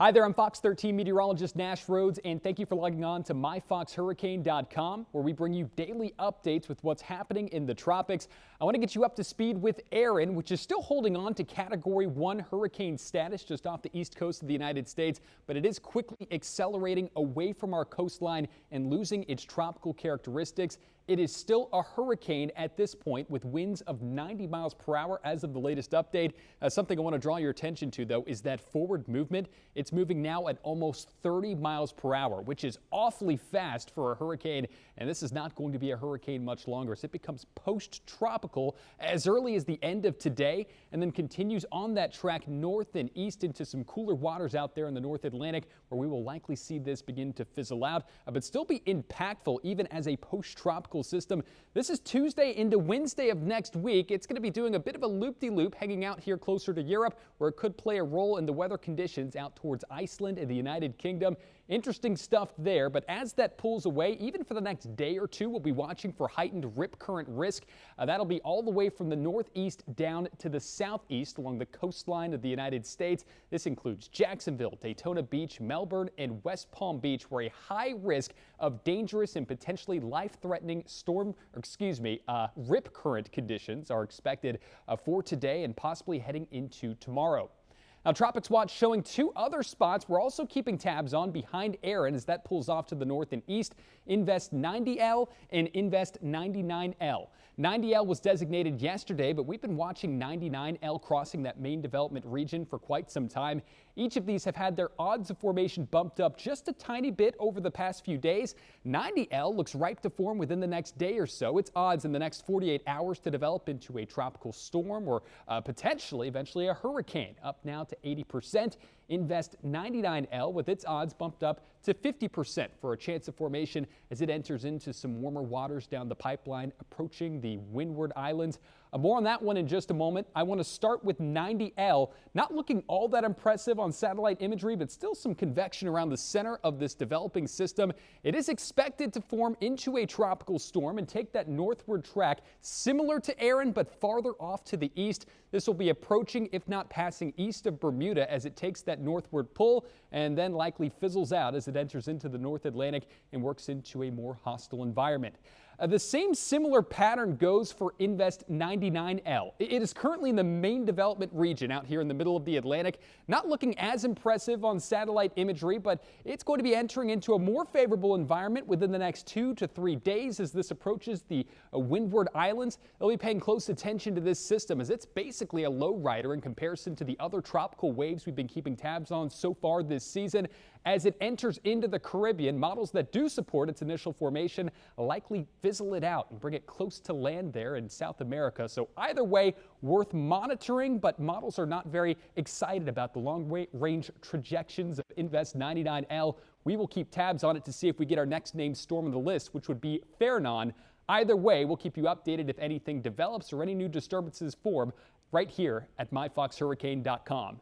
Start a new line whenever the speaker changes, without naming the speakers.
Hi there, I'm Fox 13 meteorologist Nash Rhodes, and thank you for logging on to myfoxhurricane.com, where we bring you daily updates with what's happening in the tropics. I want to get you up to speed with Erin, which is still holding on to Category 1 hurricane status just off the east coast of the United States, but it is quickly accelerating away from our coastline and losing its tropical characteristics. It is still a hurricane at this point with winds of 90 miles per hour as of the latest update. Something I want to draw your attention to, though, is that forward movement. It's moving now at almost 30 miles per hour, which is awfully fast for a hurricane. And this is not going to be a hurricane much longer as it becomes post-tropical as early as the end of today and then continues on that track north and east into some cooler waters out there in the North Atlantic, where we will likely see this begin to fizzle out, but still be impactful even as a post-tropical system. This is Tuesday into Wednesday of next week. It's going to be doing a bit of a loop-de-loop, hanging out here closer to Europe, where it could play a role in the weather conditions out towards Iceland and the United Kingdom. Interesting stuff there, but as that pulls away, even for the next day or two, we'll be watching for heightened rip current risk. That'll be all the way from the northeast down to the southeast along the coastline of the United States. This includes Jacksonville, Daytona Beach, Melbourne, and West Palm Beach, where a high risk of dangerous and potentially life-threatening rip current conditions are expected for today and possibly heading into tomorrow. Now, Tropics Watch showing two other spots we're also keeping tabs on behind Erin as that pulls off to the north and east. Invest 90L and Invest 99L. 90L was designated yesterday, but we've been watching 99L crossing that main development region for quite some time. Each of these have had their odds of formation bumped up just a tiny bit over the past few days. 90L looks ripe to form within the next day or so. Its odds in the next 48 hours to develop into a tropical storm or potentially eventually a hurricane, up now to 80%. Invest 99L with its odds bumped up to 50% for a chance of formation as it enters into some warmer waters down the pipeline approaching the Windward Islands. More on that one in just a moment. I want to start with 90L, not looking all that impressive on satellite imagery, but still some convection around the center of this developing system. It is expected to form into a tropical storm and take that northward track similar to Erin, but farther off to the east. This will be approaching, if not passing, east of Bermuda as it takes that northward pull and then likely fizzles out as it enters into the North Atlantic and works into a more hostile environment. The same similar pattern goes for Invest 99L. It is currently in the main development region out here in the middle of the Atlantic. Not looking as impressive on satellite imagery, but it's going to be entering into a more favorable environment within the next 2 to 3 days as this approaches the Windward Islands. They'll be paying close attention to this system as it's basically a low rider in comparison to the other tropical waves we've been keeping tabs on so far this season. As it enters into the Caribbean, models that do support its initial formation likely fizzle it out and bring it close to land there in South America. So either way, worth monitoring, but models are not very excited about the long-range projections of Invest 99L. We will keep tabs on it to see if we get our next named storm on the list, which would be Fernan. Either way, we'll keep you updated if anything develops or any new disturbances form right here at myfoxhurricane.com.